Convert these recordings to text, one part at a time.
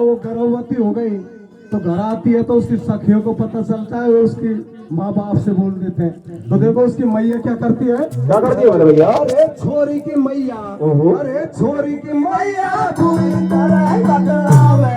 वो गर्भवती हो गई तो घर आती है तो उसकी सखियों को पता चलता है, वो उसकी माँ बाप से बोल देते हैं। तो देखो उसकी मैया क्या करती है, क्या करती है भैया? अरे छोरी की मैया, अरे छोरी की मैया पूरी तरह बतलावे,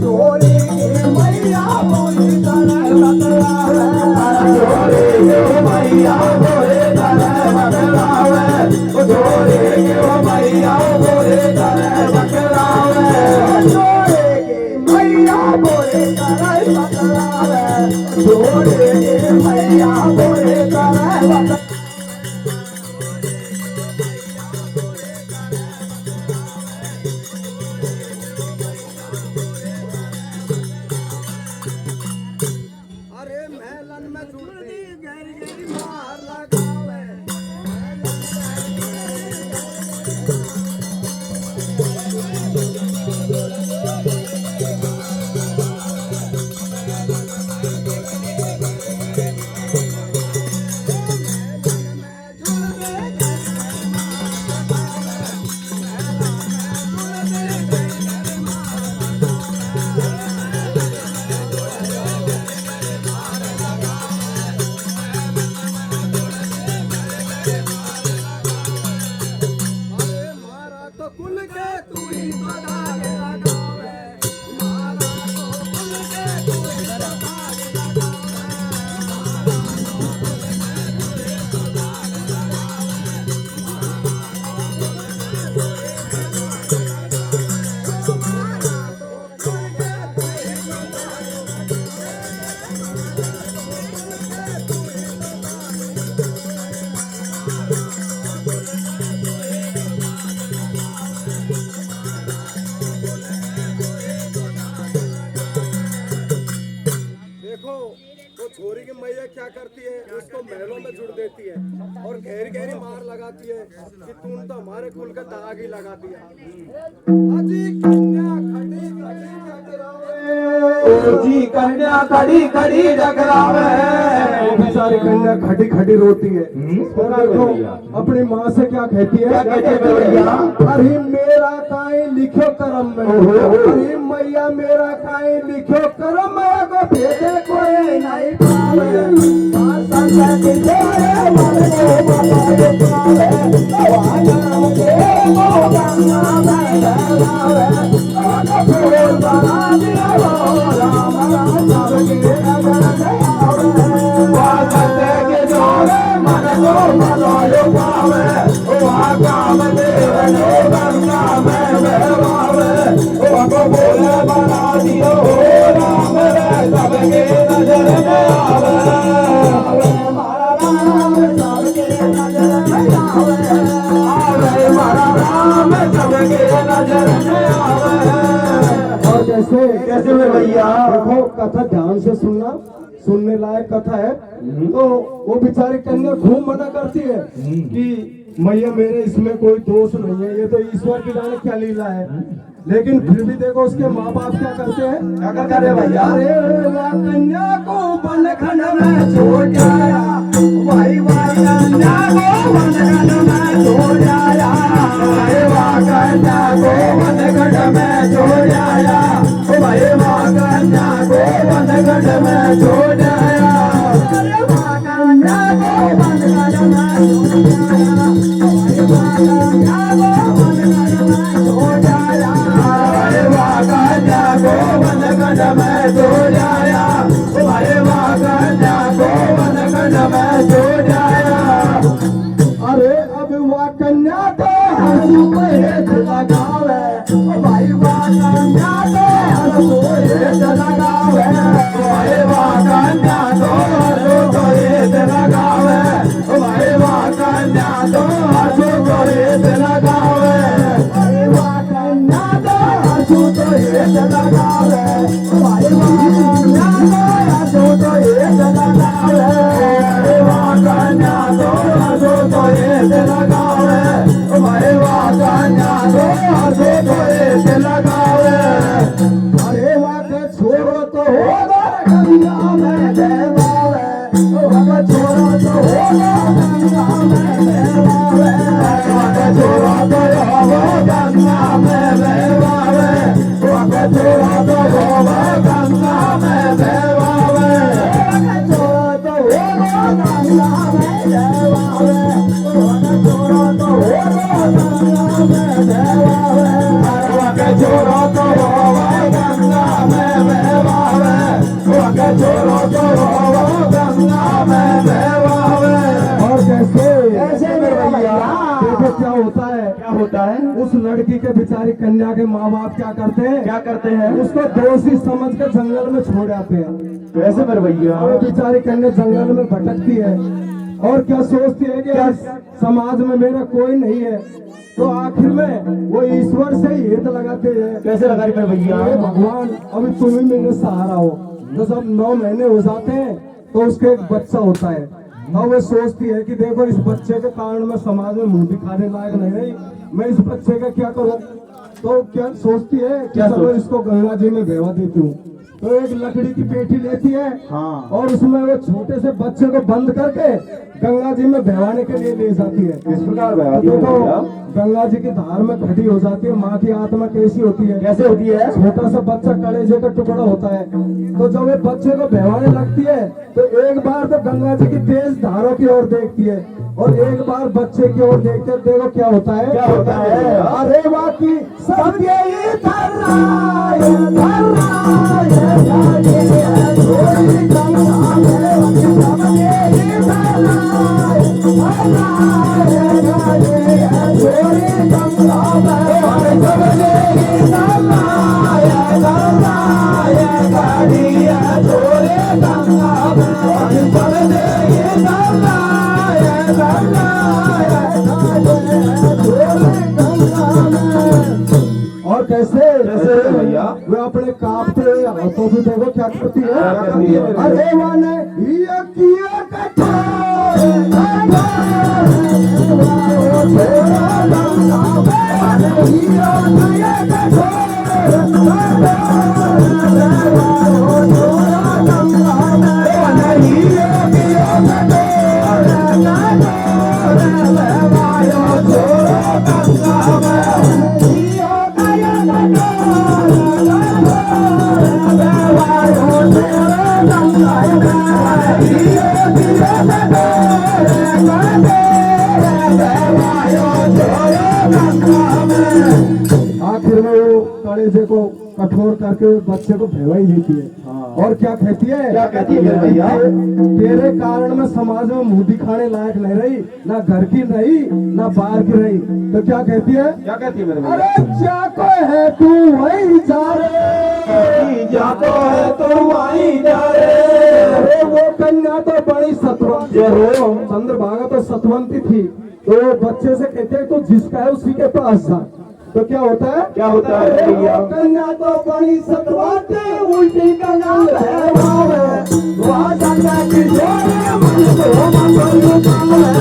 छोरी की मैया पूरी तरह बतलावे, छोरी की मैया पूरी तरह बतलावे, छोरी की मैया पूरी तरह बतलावे, छोरी की मैया पूरी तरह बतलावे, छोरी की मैया पूरी तरह बतलावे। छोरी की मैया क्या करती है, उसको महलों में जुड़ देती है और गहरी गहरी मार लगाती है कि तू तो हमारे कुल का दाग ही लगा दिया। अजी कन्या खड़ी खड़ी टकरावे, जी कन्या खड़ी खड़ी टकरावे, बेचारी कन्या खड़ी खड़ी रोती है। देखो अपनी माँ से क्या कहती है, क्या कहती है भैया? अरे मेरा काई लिखो करम में, अरे मैया मेरा काई लिखो करम में, को भेजे कोई नहीं पावे, संत के जोड़े मन को बतावे पावे, वाला के को गंगा बहलावे, को फूल बना दिया राम राम के नगर में आवे, संत के जोड़े मन को बतावे पावे, काम देव नो गंगा में बहलावे, को फूल बना दिया राम सबके नजर में आवे, मारा राम सबके नजर में आवे, आवे मारा राम सबके नजर में आवे। और कैसे में भैया देखो कथा ध्यान से सुनना, सुनने लायक कथा है। तो वो बेचारी कन्या खूब मना करती है कि मैया मेरे इसमें कोई दोष नहीं है, ये तो ईश्वर की जाने क्या लीला है। लेकिन फिर भी देखो उसके माँ बाप क्या करते हैं, क्या करते हैं भैया? कन्या को बनखंड में छोड़ जाया, भाई कन्या को बनखंड में छोड़ जाया, कन्या को बनखंड में छोड़ जाया, भाई कन्या को बनखंड में छोड़ जाया, कन्या को बनखंड में छोड़ जाया, कन्या को बनखंड में छोड़ जाया, कन्या को बनखंड में छोड़ जाया, कन्या को बनखंड में छोड़ जाया। अरे अब वह कन्या तो हंसू पे हेठ लगावे, भाई वह कन्या तो हंसू हेठ लगावे, भाई वह कन्या तो हंसू हेठ लगावे, भाई वह कन्या तो हंसू हेठ लगावे, भाई वह वके छोरो तो होवे गंगा में बहवावे, वके छोरो तो होवे गंगा में बहवावे। और कैसे कैसे मेरे भैया? देखो क्या होता है, क्या होता है? उस लड़की के बेचारी कन्या के माँ बाप क्या करते हैं, क्या करते हैं? उसको दोषी समझ कर जंगल में छोड़ आते हैं। कैसे मेरे भैया? और बेचारी कन्या जंगल में भटकती है और क्या सोचती है कि इस समाज में मेरा कोई नहीं है, तो आखिर में वो ईश्वर से ही हित लगाते हैं। कैसे लगा रही मेरे भैया? हे भगवान, अभी तुम ही मेरे सहारा हो। तो जब 9 महीने हो जाते हैं तो उसके एक बच्चा होता है, और वो सोचती है कि देखो इस बच्चे के कारण मैं समाज में मुंह दिखाने लायक नहीं रही, मैं इस बच्चे का क्या करूं। तो क्या सोचती है कि क्या चलो सोच? इसको गंगा जी में बहवा देती हूँ। तो एक लकड़ी की पेटी लेती है हाँ। और उसमें वो छोटे से बच्चे को बंद करके गंगा जी में बहवाने के लिए ले जाती है। किस प्रकार बहवाती तो है भैया? गंगा जी की धार में खड़ी हो जाती है। माँ की आत्मा कैसी होती है, कैसे होती है? छोटा सा बच्चा कलेजे का टुकड़ा होता है। तो जब ये बच्चे को बहवाने लगती है तो एक बार तो गंगा जी की तेज धारों की ओर देखती है और एक बार बच्चे की ओर देखते हैं। देखो क्या होता है, क्या होता है? अरे बाकी सब यही धर्रा ये धर्रा ये गाड़ी है, छोरी गंगा में सब यही धर्रा ये गाड़ी है, छोरी गंगा में सब यही धर्रा ये गाड़ी है, छोरी गंगा में सब यही धर्रा ये गाड़ी है, छोरी गंगा में। और कैसे कैसे भैया? वे अपने कांपते हाथों से देखो क्या करती है, क्या करती है? अरे माने ये किया आखिर में वो कलेजे को कठोर करके बच्चे को भेवा ही देती है। हाँ। और क्या कहती है, क्या कहती है भैया? तेरे कारण मैं समाज में मुंह दिखाने लायक नहीं रही, ना घर की रही ना बाहर की रही। तो क्या कहती है, क्या कहती है मेरे भैया? अरे क्या को है तू वही जा रे, जातो है तो वहीं जा रे। अरे वो कन्या तो बड़ी सतवंती जरूर। चंद्रभागा तो सतवंती थी। तो वो बच्चे से कहते हैं तो जिसका है उसी के पास जा। तो क्या होता है, क्या होता है अरे भैया? वो कन्या तो बड़ी सतवंती उल्टी गंगा में बहावे, वहाँ गंगा की जोड़े मन को मंगल पावे,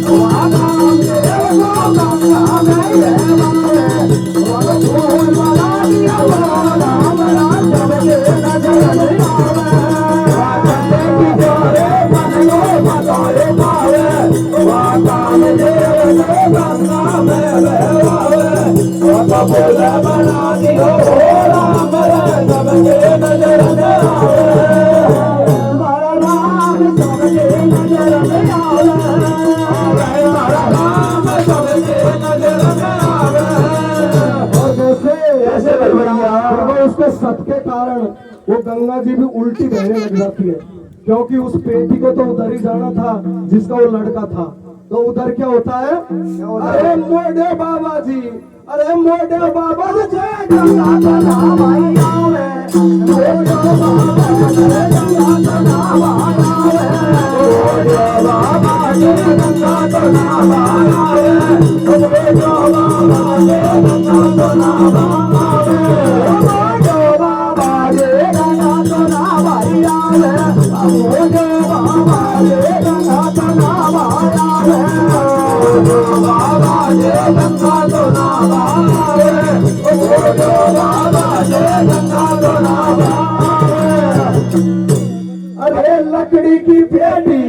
वहाँ काम देव को गंगा में बहावे, वहाँ फूल वाला दिया वाला हमारा सबके नजर में आवे, वहाँ गंगा की जोड़े मन को मंगल पावे, वहाँ काम देव को गंगा में बहावे, बोले बना दियो राम सबके नजर में आवे, हमारा राम सबके नजर में आवे, हमारा राम सबके नजर में आवे। और जैसे भैया उसके सत के कारण वो गंगा जी भी उल्टी बहने लग जाती है, क्योंकि उस पेटी को तो उधर ही जाना था जिसका वो लड़का था। तो उधर क्या होता है, अरे मोड़े बाबा जी, अरे मोड़े बाबा जय गंगा तना भाई आवे, मोड़े बाबा जय गंगा तना भाई आवे, मोड़े बाबा जय गंगा तना भाई आवे, मोड़े बाबा जय गंगा तना भाई आवे, मोड़े बाबा जय गंगा तना भाई आवे, मोड़े बाबा जय गंगा तना भाई आवे, बाबा जय गंगा तना अरे लकड़ी की पेटी,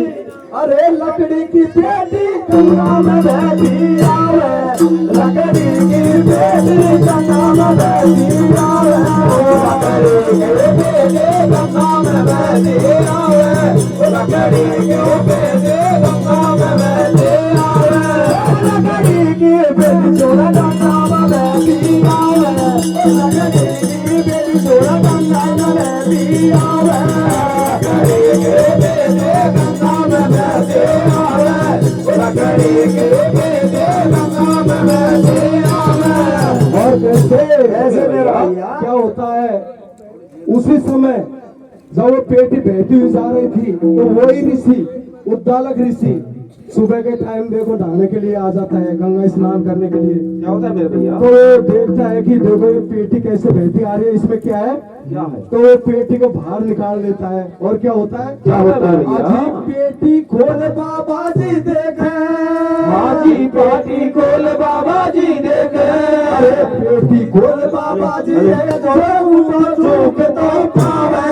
अरे लकड़ी की पेटी गंगा में बहती आवे, लकड़ी की पेटी गंगा में बहती आवे, लकड़ी की पेटी गंगा में बहती आवे, लकड़ी की पेटी गंगा में बहती आवे, लकड़ी की पेटी गंगा में कैसे मेरा भैया? क्या होता है उसी समय जब वो पेटी बहती हुई जा रही थी तो वही ऋषि उद्दालक ऋषि सुबह के टाइम देखो नहाने के लिए आ जाता है, गंगा स्नान करने के लिए। क्या होता है मेरे भैया? तो वो देखता है कि देखो ये पेटी कैसे बहती आ रही है, इसमें क्या है? तो वो पेटी को बाहर निकाल लेता है और क्या होता है? क्या होता है भैया? अजी पेटी खोल बाबा जी देखे, हाजी पेटी खोल बाबा जी देखे, अरे पेटी खोल बाबा जी देखे, जो ऊपर झुक तो पावे,